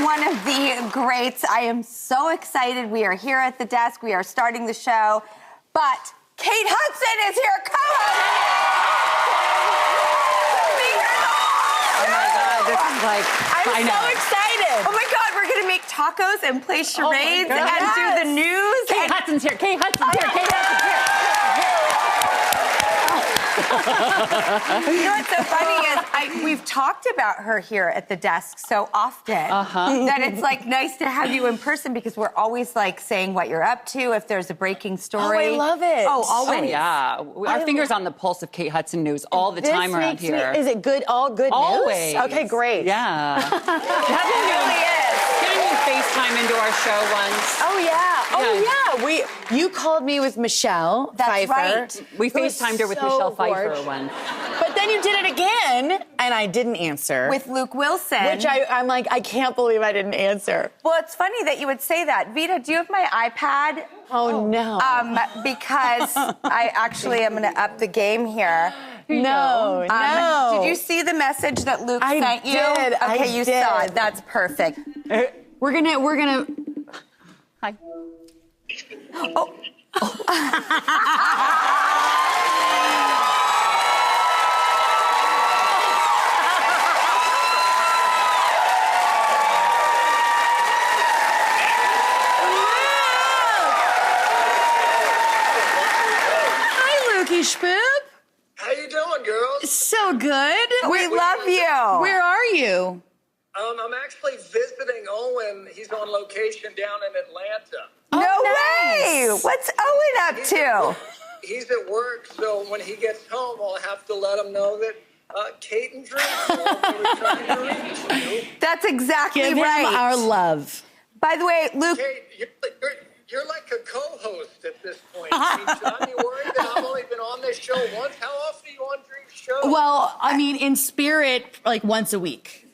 one of the greats. I am so excited. We are here at the desk. We are starting the show. But Kate Hudson is here. Oh my God, this is like, I'm so excited. Oh my God, we're gonna make tacos and play charades and do the news. Kate Hudson's here. Kate Hudson's here. Kate Hudson's here. You know what's so funny is we've talked about her here at the desk so often that it's like nice to have you in person because we're always like saying what you're up to, if there's a breaking story. Oh, I love it. Oh, always. Oh, yeah. Our finger's on the pulse of Kate Hudson news all the time around here. Is it good? All good Always. news? Okay, great. Yeah. It really is. Didn't you FaceTime into our show once? Oh yeah. You called me with Michelle That's Pfeiffer. right. We who was FaceTimed her with so Michelle Pfeiffer gorgeous. once. But then you did it again, and I didn't answer. With Luke Wilson. Which I'm like, I can't believe I didn't answer. Well, it's funny that you would say that. Vita, do you have my iPad? Oh, no. Because I actually am going to up the game here. No. Did you see the message that Luke sent you? Did. Okay, you saw it. That's perfect. We're gonna. Hi. Oh. Hi, Lukey Spoop. How you doing, girls? So good. We love you. Where are you? I'm actually visiting Owen. He's on location down in Atlanta. No way. What's Owen up to? He's at work, so when he gets home, I'll have to let him know that Kate and Drew are trying to reach you. That's exactly Give right. him our love. By the way, Luke. Kate, you're like a co-host at this point. I mean, should I be worried that I've only been on this show once? How often are you on Drew's show? Well, I mean, in spirit, like once a week.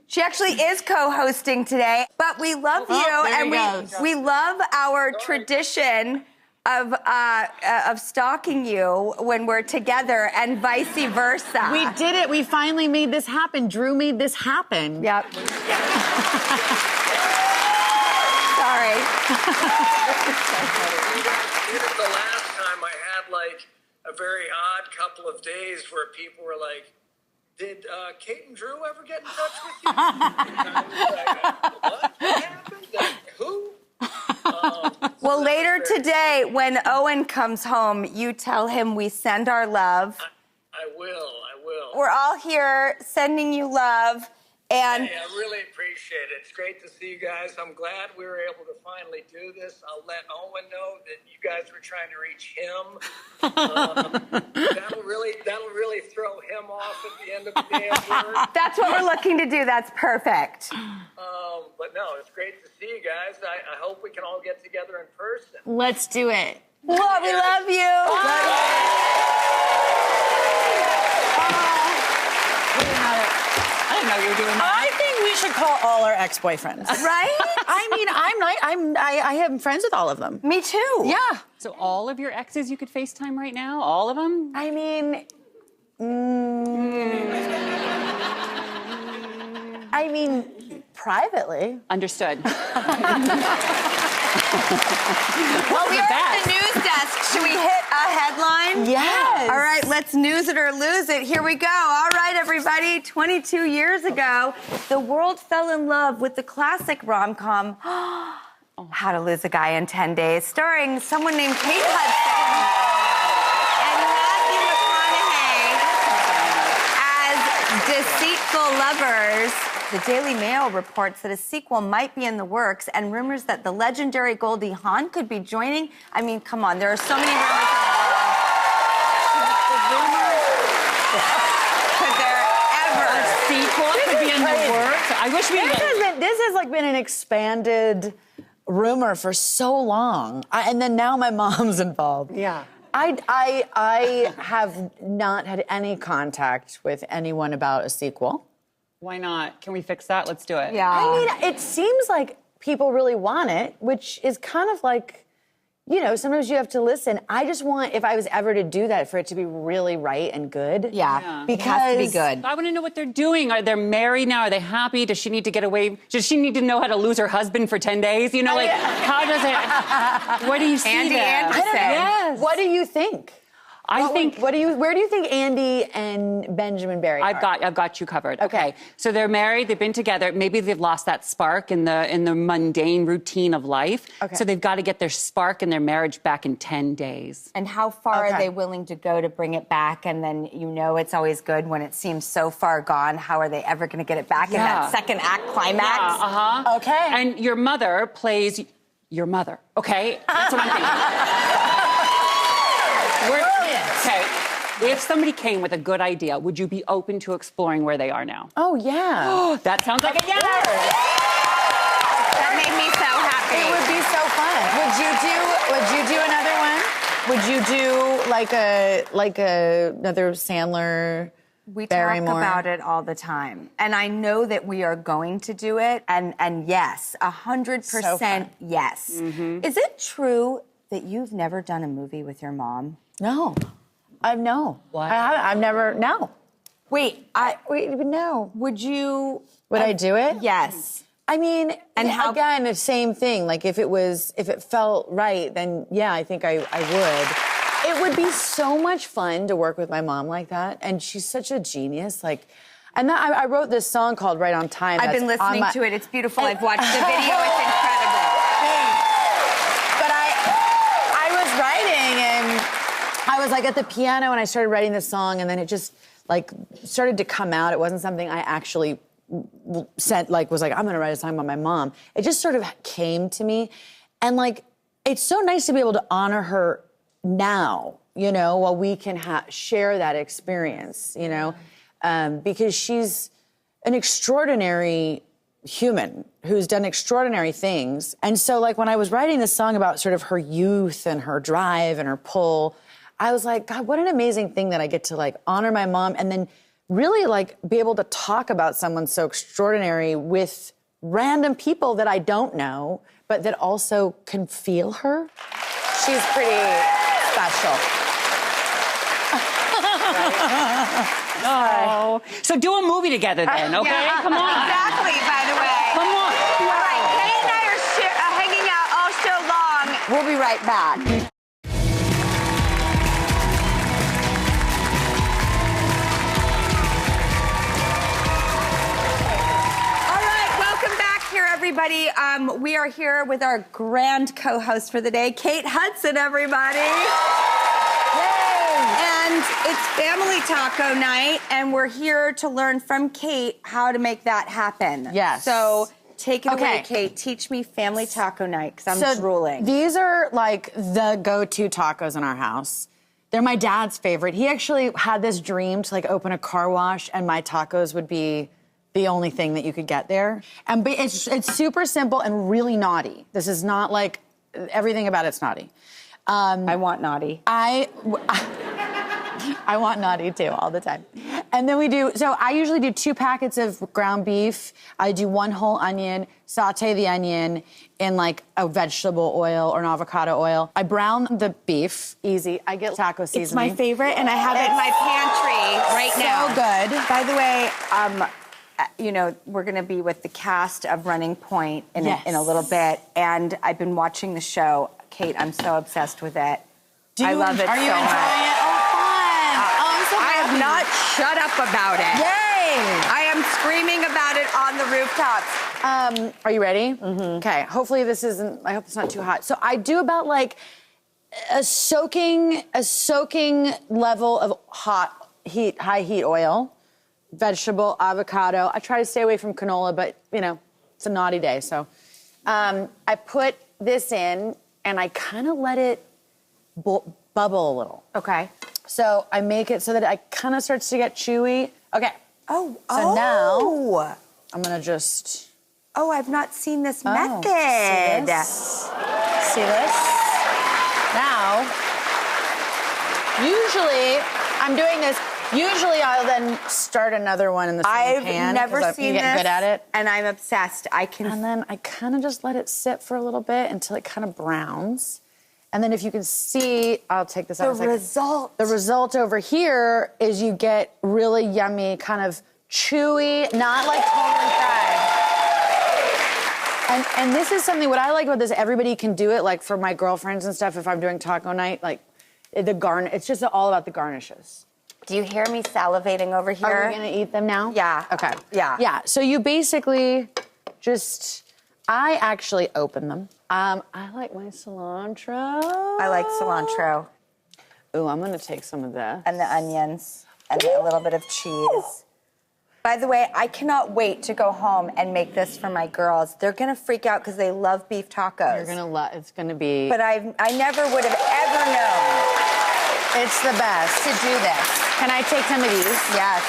She actually is co-hosting today, but we love you, there and he goes. we love our tradition of stalking you when we're together, and vice versa. We did it. We finally made this happen. Drew made this happen. Yep. Sorry. Even the last time I had like a very odd couple of days where people were like, did Kate and Drew ever get in touch with you? And I was like, what happened? Who? Well, later today, when Owen comes home, you tell him we send our love. I will. We're all here sending you love. And Hey, I really appreciate it. It's great to see you guys. I'm glad we were able to finally do this. I'll let Owen know that you guys were trying to reach him. That'll really throw him off at the end of the day at work. that's what we're looking to do. That's perfect. But no, it's great to see you guys. I hope we can all get together in person. Let's do it. Well, we love you. I didn't know you were doing that. I think we should call all our ex-boyfriends. Right? I mean, I am friends with all of them. Me too. Yeah. So all of your exes you could FaceTime right now? All of them? I mean, privately. Understood. Well, we are at the news desk. Should we hit a headline? Yes. All right, let's news it or lose it. Here we go. All right, everybody. 22 years ago, the world fell in love with the classic rom-com How to Lose a Guy in 10 Days, starring someone named Kate Hudson and Matthew McConaughey as deceitful lovers. The Daily Mail reports that a sequel might be in the works, and rumors that the legendary Goldie Hawn could be joining. I mean, come on, there are so many rumors. Could there ever? A sequel could be in the works. I wish we This has like been an expanded rumor for so long, and then now my mom's involved. Yeah. I have not had any contact with anyone about a sequel. Why not? Can we fix that? Let's do it. Yeah. I mean, it seems like people really want it, which is kind of like sometimes you have to listen. I just want, if I was ever to do that, for it to be really right and good. Yeah. Because it has to be good. I want to know what they're doing. Are they married now? Are they happy? Does she need to get away? Does she need to know how to lose her husband for 10 days? How does it... What do you see Andy there? Anderson. Yes. What do you think? I think... Where do you think Andy and Benjamin Barry are? I've got you covered. Okay. So they're married, they've been together. Maybe they've lost that spark in the mundane routine of life. Okay. So they've got to get their spark in their marriage back in 10 days. And how far are they willing to go to bring it back? And then it's always good when it seems so far gone. How are they ever going to get it back in that second act climax? Yeah, Okay. And your mother plays your mother, okay? That's what I'm thinking. Okay, if somebody came with a good idea, would you be open to exploring where they are now? Oh, yeah. That sounds like a yes! That made me so happy. It would be so fun. Would you do another one? Would you do another Sandler, We Barrymore? talk about it all the time. And I know that we are going to do it. And yes, 100% yes. Mm-hmm. Is it true that you've never done a movie with your mom? No. No. What? I've never, no. Wait, No. would you... Would I do it? Yes. I mean, And how- again, the same thing. Like, if it felt right, then yeah, I think I would. It would be so much fun to work with my mom like that. And she's such a genius. And I wrote this song called Right on Time. I've been listening to it. It's beautiful. I've watched the video. It's incredible. But I was writing, and I was at the piano, and I started writing this song, and then it just started to come out. It wasn't something I actually sent, was I'm gonna write a song about my mom. It just sort of came to me, and it's so nice to be able to honor her now, while we can share that experience, because she's an extraordinary human who's done extraordinary things. And so when I was writing this song about sort of her youth and her drive and her pull, I was like, God, what an amazing thing that I get to honor my mom and then really be able to talk about someone so extraordinary with random people that I don't know, but that also can feel her. She's pretty special. Oh. So do a movie together then, okay? Yeah, Come on. Exactly, by the way. Come on. All right, Kate and I are hanging out all show long. We'll be right back. All right, welcome back here, everybody. We are here with our grand co-host for the day, Kate Hudson, everybody. And it's family taco night, and we're here to learn from Kate how to make that happen. Yes. So take it away, Okay. Kate. Teach me family taco night, because I'm drooling. These are the go-to tacos in our house. They're my dad's favorite. He actually had this dream to open a car wash, and my tacos would be the only thing that you could get there. And it's super simple and really naughty. This is not everything about it's naughty. I want naughty. I want naughty too, all the time. And then I usually do 2 packets of ground beef. I do 1 whole onion, saute the onion in a vegetable oil or an avocado oil. I brown the beef, easy. I get taco seasoning. It's my favorite, and I have it in my pantry right now. So good. By the way, we're going to be with the cast of Running Point in a little bit, and I've been watching the show. Kate, I'm so obsessed with it. I love it Are you so enjoying much. it? Oh, fun. I'm so I have happy. not shut up about it. Yay! I am screaming about it on the rooftops. Are you ready? Mm-hmm. Okay. Hopefully I hope it's not too hot. So I do about a soaking level of high heat oil, vegetable, avocado. I try to stay away from canola, but it's a naughty day. So I put this in and I kind of let it bubble a little. Okay. So I make it so that it kind of starts to get chewy. Okay. So Now I'm gonna just. Oh, I've not seen this Oh, method. See this? Now, usually I'm doing this. Usually I'll then start another one in the same pan. I've never 'cause seen you this. get good at it. And I'm obsessed. And then I kind of just let it sit for a little bit until it kind of browns. And then if you can see, I'll take this out. The result. The result over here is you get really yummy, kind of chewy, not like Coleman fried. And this is something, what I like about this, everybody can do it, like for my girlfriends and stuff, if I'm doing taco night, like it's just all about the garnishes. Do you hear me salivating over here? Are we gonna eat them now? Yeah. Okay. Yeah. Yeah, so you basically I actually open them. I like my cilantro. I like cilantro. Ooh, I'm gonna take some of this. And the onions. And a little bit of cheese. By the way, I cannot wait to go home and make this for my girls. They're gonna freak out because they love beef tacos. You're gonna love, it's gonna be... But I never would have ever known It's the best. to do this. Can I take some of these? Yes.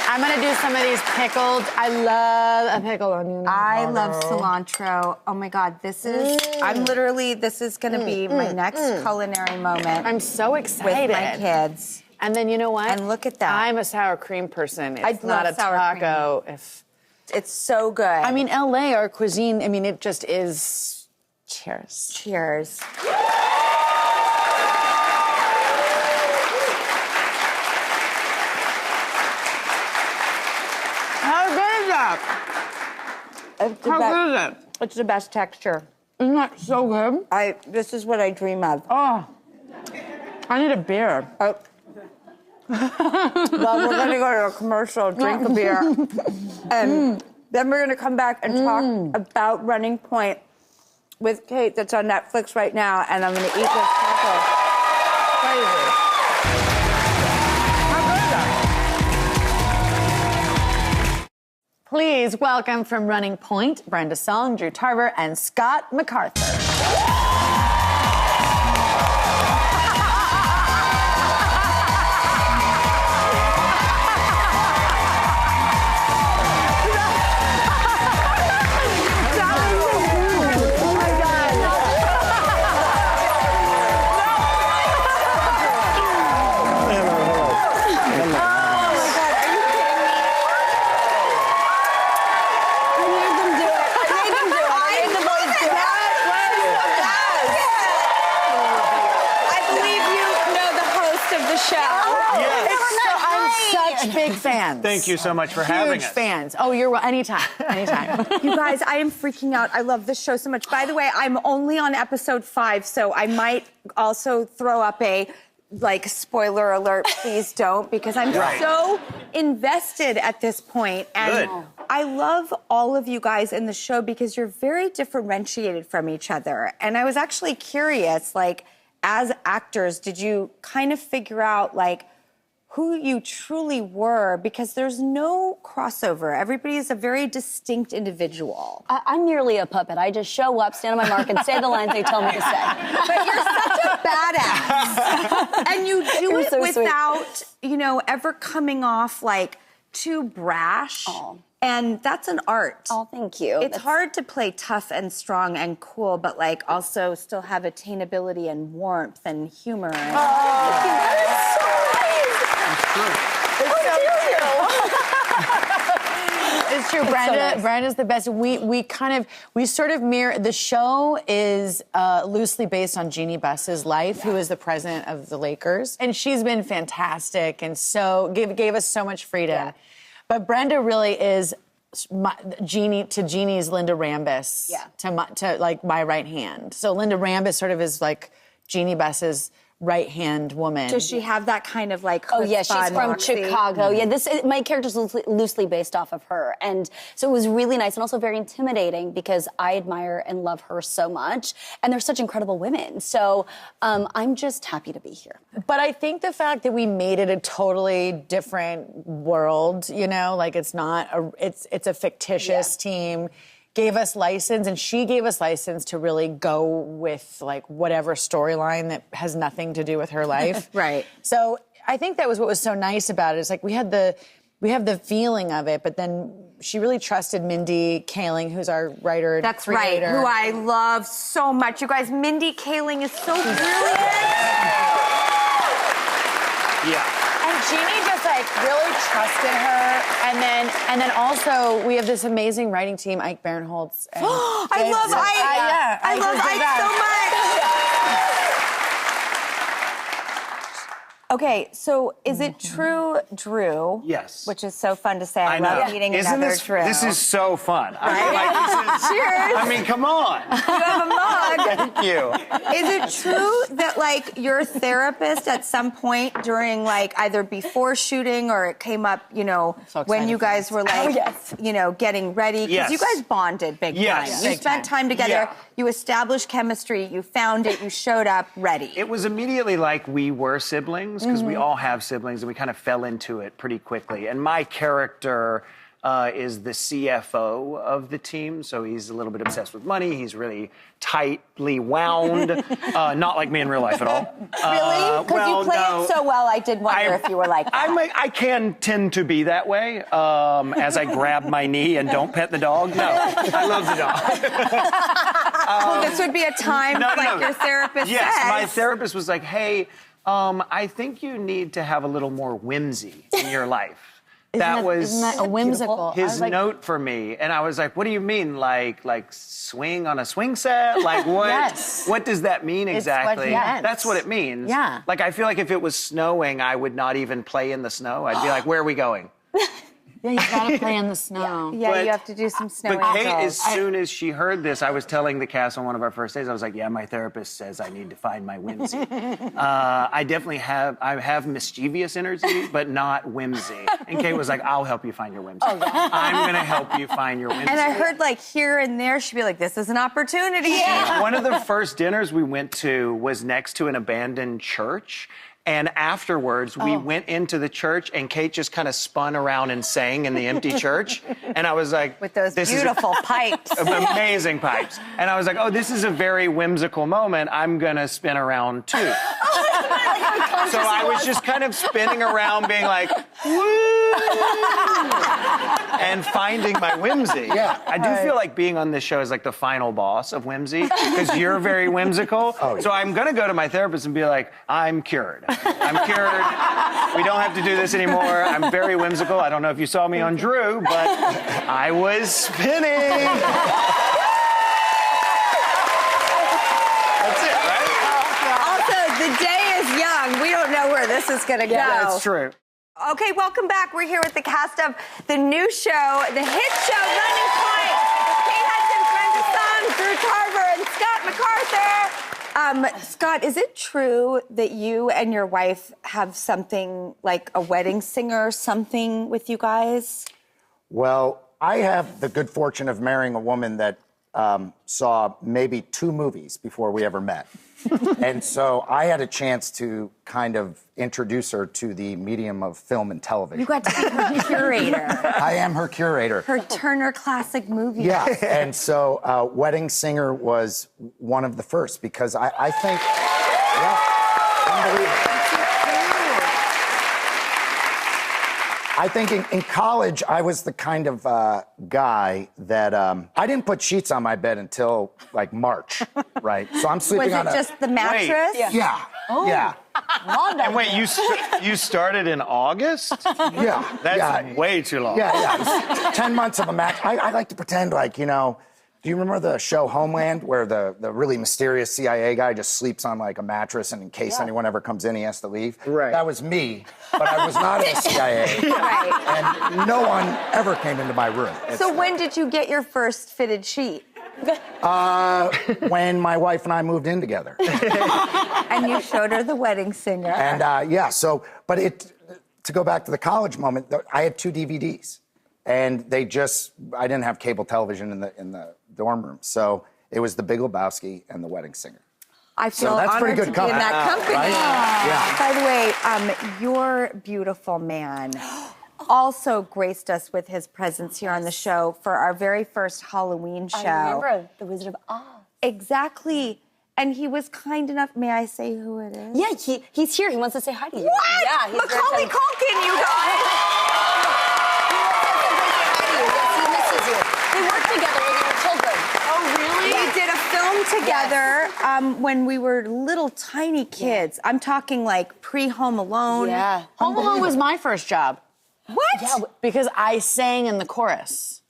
I'm gonna do some of these pickled. I love a pickled onion. I love cilantro. Oh my God, this is, this is gonna be my next culinary moment. I'm so excited. With my kids. And then you know what? And look at that. I'm a sour cream person. I It's not love a sour taco. It's so good. I mean, LA, our cuisine, I mean, it just is. Cheers. Cheers. How good is that? How good is it? It's the best texture. Isn't that so good? This is what I dream of. Oh, I need a beer. Well, we're gonna go to a commercial, drink a beer, and then we're gonna come back and talk about Running Point with Kate. That's on Netflix right now, and I'm gonna eat this taco. Crazy. Please welcome from Running Point, Brenda Song, Drew Tarver, and Scott MacArthur. Big fans. Thank you so much for having us. Huge fans. Oh, you're anytime. You guys, I am freaking out. I love this show so much. By the way, I'm only on episode 5, so I might also throw up a spoiler alert. Please don't, because I'm so invested at this point. And Good. I love all of you guys in the show because you're very differentiated from each other. And I was actually curious, as actors, did you kind of figure out who you truly were, because there's no crossover. Everybody is a very distinct individual. I'm merely a puppet. I just show up, stand on my mark, and say the lines they tell me to say. But you're such a badass. And you do You're it so without, ever coming off too brash. Oh. And that's an art. Oh, thank you. It's hard to play tough and strong and cool, but also still have attainability and warmth and humor. It's true. Brenda's the best. We sort of mirror. The show is loosely based on Jeannie Buss's life, who is the president of the Lakers, and she's been fantastic and so gave us so much freedom. Yeah. But Brenda really is Jeannie's Linda Rambis. Yeah. To my right hand. So Linda Rambis sort of is like Jeannie Buss's right-hand woman. Does she have that kind of Oh yeah, she's chutzpah, from moxie? Chicago. Yeah, my character's loosely based off of her, and so it was really nice and also very intimidating because I admire and love her so much, and they're such incredible women. So I'm just happy to be here. But I think the fact that we made it a totally different world, it's not it's a fictitious team, gave us license, and she gave us license to really go with whatever storyline that has nothing to do with her life. Right. So I think that was what was so nice about it. It's we have the feeling of it, but then she really trusted Mindy Kaling, who's our writer. That's right, who I love so much. You guys, Mindy Kaling is so brilliant. Yeah. And Jeannie just really trusted her, and then also we have this amazing writing team, Ike Barinholtz. I love Ike. I love Ike so much. Okay, so is it true, Drew? Yes. Which is so fun to say. I know. love meeting Isn't another this, Drew. This is so fun. I mean, like, this is, Cheers. I mean, come on. You have a mug. Thank you. Is it true that, like, your therapist at some point during, like, either before shooting or it came up, you know, So when you excited guys were, like, you know, getting ready? Because Yes. you guys bonded big Yes. time. You Big spent time. time together. Yeah. You established chemistry. You found it. You showed up ready. It was immediately like we were siblings, because we all have siblings, and we kind of fell into it pretty quickly. And my character is the CFO of the team, so he's a little bit obsessed with money. He's really tightly wound, not like me in real life at all. Really? Because you play it so well, I did wonder if you were like that. I can tend to be that way, as I grab my knee and don't pet the dog. No, I love the dog. Well, this would be a time, your therapist Yes, says. my therapist was like, hey, I think you need to have a little more whimsy in your life. Isn't that a whimsical? his note for me, and I was like, "What do you mean, like swing on a swing set? Like what? Yes. What does that mean exactly?" yes. That's what it means. Yeah. Like I feel like if it was snowing, I would not even play in the snow. I'd be like, "Where are we going?" Yeah, you gotta play in the snow. Yeah, But- you have to do some snow But Kate, angels. as soon as she heard this, I was telling the cast on one of our first days, I was like, yeah, my therapist says I need to find my whimsy. I definitely have mischievous energy, but not whimsy. And Kate was like, I'll help you find your whimsy. Oh, yeah. I'm going to help you find your whimsy. And I heard, like, here and there, she'd be like, this is an opportunity. Yeah. One of the first dinners we went to was next to an abandoned church. And afterwards, we went into the church, and Kate just kind of spun around and sang in the empty church. And I was like, With those this beautiful pipes. is amazing pipes. And I was like, oh, this is a very whimsical moment. I'm going to spin around, too. So I was just kind of spinning around, being like, woo! And finding my whimsy. Yeah. I do feel like being on this show is like the final boss of whimsy, because you're very whimsical. So I'm going to go to my therapist and be like, I'm cured. I'm cured. We don't have to do this anymore. I'm very whimsical. I don't know if you saw me on Drew, but I was spinning. That's it, right? Also, the day is young. We don't know where this is going to go. That's true. Okay, welcome back. We're here with the cast of the new show, the hit show, Running Charades. Kate Hudson, Brenda Song, Drew Tarver, and Scott MacArthur. Scott, is it true that you and your wife have something like a wedding singer or something with you guys? Well, I have the good fortune of marrying a woman that saw maybe 2 movies before we ever met. And so I had a chance to kind of introduce her to the medium of film and television. You got to be her curator. I am her curator. Her Turner Classic Movies. Yeah, and so Wedding Singer was one of the first, because I think, yeah, unbelievable. I think in college, I was the kind of guy that I didn't put sheets on my bed until like March, right? So I'm sleeping Was on it just the mattress? Wait. Yeah. Yeah. And wait, you started in August? Yeah. That's yeah. way too long. Yeah. It was 10 months of a match. I like to pretend like, you know, do you remember the show Homeland, where the really mysterious CIA guy just sleeps on like a mattress, and in case anyone ever comes in, he has to leave? Right. That was me, but I was not in the CIA. Right. And no one ever came into my room. So when did you get your first fitted sheet? When my wife and I moved in together. And you showed her the wedding singer. And to go back to the college moment, I had 2 DVDs. And I didn't have cable television in the dorm room. So it was The Big Lebowski and The Wedding Singer. I feel that's honored pretty good to be in that company. Right? Yeah. By the way, your beautiful man also graced us with his presence here on the show for our very first Halloween show. I remember The Wizard of Oz. Exactly. And he was kind enough. May I say who it is? Yeah, he's here. He wants to say hi to you. What? Yeah, he's Macaulay Culkin, you guys. He misses you. They work together with your children. Oh, really? We did a film together when we were little tiny kids. I'm talking like pre-Home Alone. Yeah. Home Alone was my first job. What? Yeah, Because I sang in the chorus.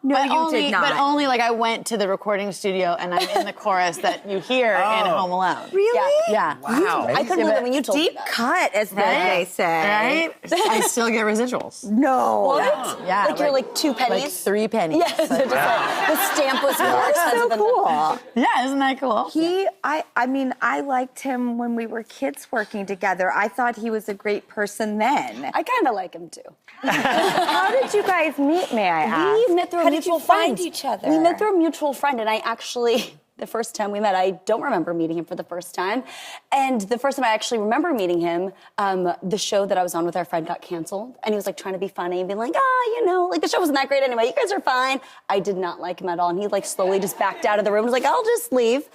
No, you did not. But only like I went to the recording studio and I'm in the chorus that you hear in Home Alone. Really? Yeah. Wow. I couldn't believe it when you told me Deep that. cut, as they say. Right? I still get residuals. No. What? Yeah. Like you're like 2 pennies? Like 3 pennies. Yes, just like, the stamp was more expensive than cool. Yeah, isn't that cool? I mean, I liked him when we were kids working together. I thought he was a great person then. I kind of like him too. How did you guys meet, may I ask? We met through a How did mutual you find friend. each other? We met through a mutual friend, and I actually, the first time we met, I don't remember meeting him for the first time. And the first time I actually remember meeting him, the show that I was on with our friend got canceled, and he was like trying to be funny and being like, like the show wasn't that great anyway. You guys are fine. I did not like him at all, and he like slowly just backed out of the room. Was like, I'll just leave.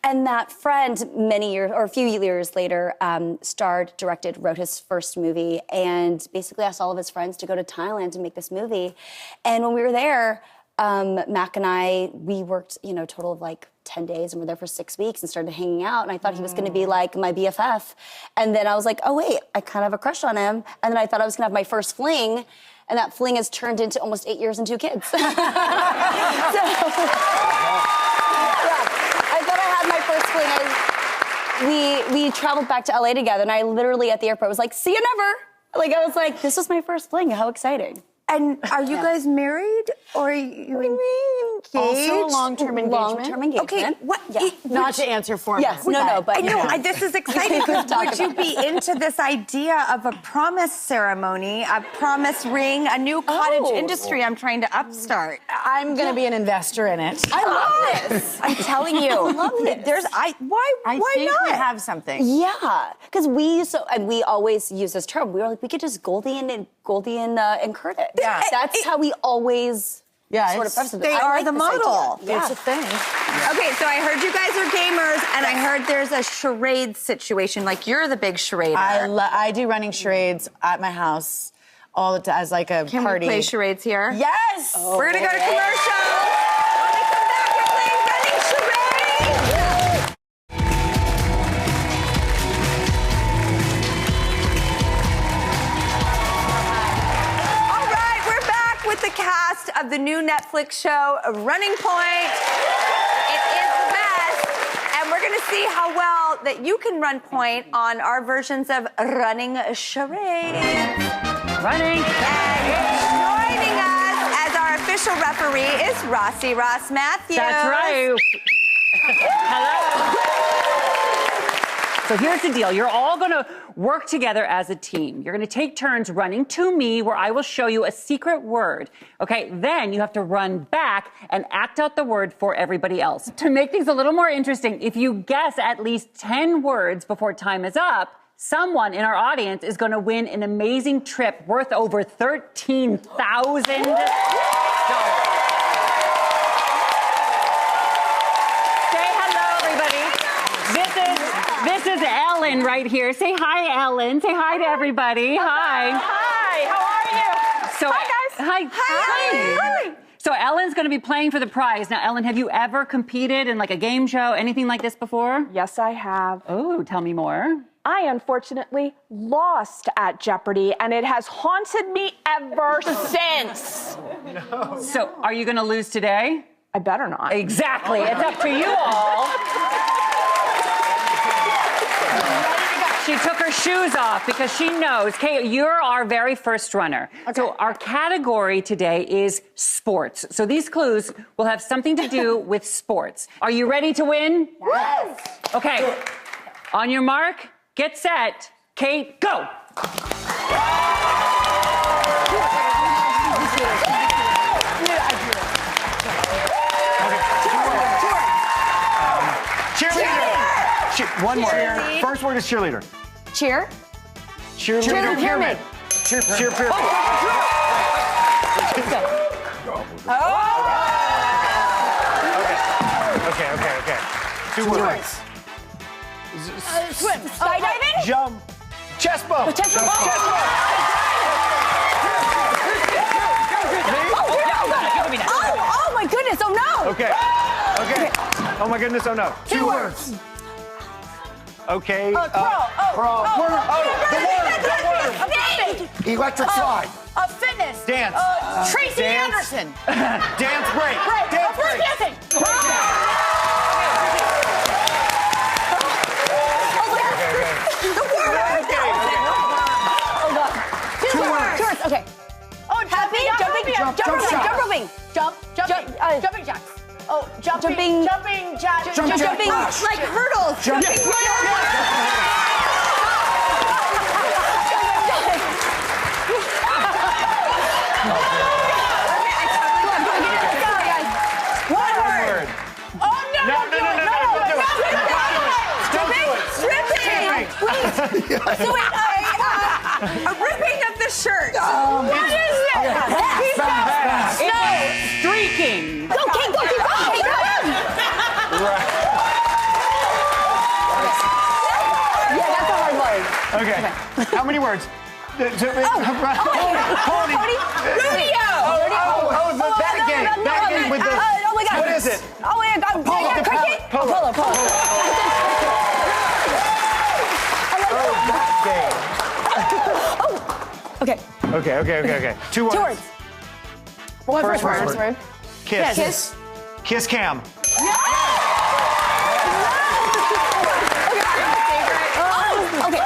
And that friend, many years or a few years later, starred, directed, wrote his first movie, and basically asked all of his friends to go to Thailand to make this movie. And when we were there, Mac and I, we worked, a total of like 10 days, and we're there for 6 weeks and started hanging out. And I thought he was going to be like my BFF. And then I was like, oh wait, I kind of have a crush on him. And then I thought I was going to have my first fling. And that fling has turned into almost 8 years and 2 kids. So, yeah, I thought I had my first fling. We traveled back to LA together, and I literally at the airport was like, see you never. Like, I was like, this was my first fling. How exciting. And are you guys married, or are you engaged? Also a long-term engagement. Long-term engagement. Okay, what? Yeah. Not to answer for Yes, no, but I know, this is exciting, because would you be into this idea of a promise ceremony, a promise ring, a new cottage industry I'm trying to upstart? I'm going to be an investor in it. I love this. I'm telling you. I love this. Why think not? we have something. Yeah, because we always use this term. We were like, we could just Goldie and incur it. Yeah. That's how we always sort of preface it. They I are like the this model. idea. Yeah. It's a thing. Okay, so I heard you guys are gamers, and I heard there's a charade situation. Like, you're the big charader. I do running charades at my house all the time as like a Can party. we play charades here? Yes. We're gonna go to commercial. When we come back, we're playing running charades. All right, we're back with the cast of the new Netflix show, Running Point. It is the best, and we're gonna see how well that you can run point on our versions of Running Charades. Running. And joining us as our official referee is Rossi Ross Matthews. That's right. Hello. So here's the deal. You're all going to work together as a team. You're going to take turns running to me, where I will show you a secret word. Okay, then you have to run back and act out the word for everybody else. To make things a little more interesting, if you guess at least 10 words before time is up, someone in our audience is going to win an amazing trip worth over $13,000. This is Ellen right here. Say hi, Ellen. Say hi to everybody. Hi. Hi, how are you? Hi, guys. Hi. So Ellen's going to be playing for the prize. Now, Ellen, have you ever competed in like a game show, anything like this before? Yes, I have. Oh, tell me more. I unfortunately lost at Jeopardy, and it has haunted me ever since. So are you going to lose today? I better not. Exactly. It's up to you all. She took her shoes off because she knows. Kate, you're our very first runner. Okay. So our category today is sports. So these clues will have something to do with sports. Are you ready to win? Yes. Okay. On your mark, get set. Kate, go. Cheerleader. One more. First word is cheerleader. Cheer. Cheerleader pyramid. Cheer pyramid. Okay. 2 words. Swim. Skydiving. Jump. Chest bump. Chest bump. Oh my goodness. Oh no. Okay. Oh my goodness. Oh no. 2 words. Okay. Crawl. Crawl. The word. Electric slide. Fitness. Dance. Tracy Dance. Anderson. Dance break. Dance Break break. dancing. Two words. Okay. Oh, Happy, jumping, jump roping. Jumping jacks. Oh, Jumping jacks. Jumping like hurdles. Jumping. One word. Oh, no. So wait, a ripping of the shirt. What is it? Fast. No, streaking. Go, keep going. Yeah, that's a hard word. Okay. How many words? Pony. Rodeo. That game. That game with the. Oh my God. What is it? Oh my God. Cricket. Polo. Polo. Okay. Okay. Two words. Two words. First word. Kiss. Kiss cam. Okay.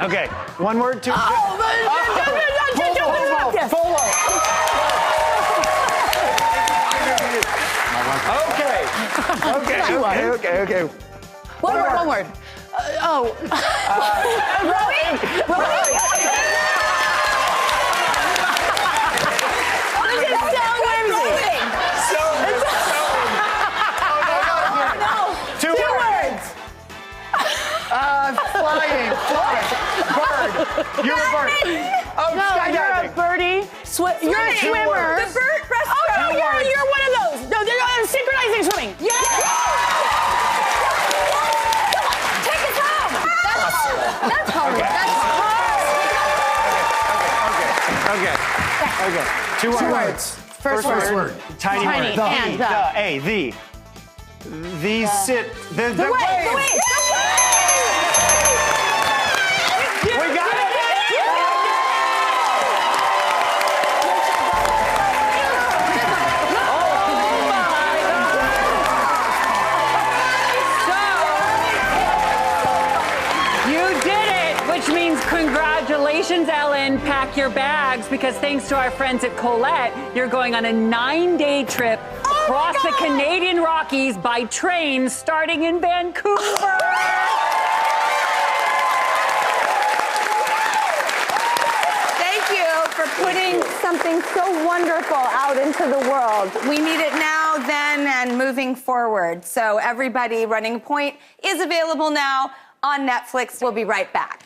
Okay. One word. Two. Polo. Okay. One word. Rowing. Two words. Flying. Bird. You're a bird. Oh, skydiving. You're a birdie. You're a swimmer. The bird breaststroke. Oh, no, you're one of those. No, they're synchronizing swimming. Yes. Take us home. That's hard. Okay. Two words. First word. Tiny word. And The. These sit. The waves. We got it. You did it, which means congratulations, Ellen. Pack your bags because thanks to our friends at Colette, you're going on a 9-day trip across the Canadian Rockies by train starting in Vancouver. Thank you for putting Something so wonderful out into the world. We need it now, then, and moving forward. So everybody, Running Point is available now on Netflix. We'll be right back.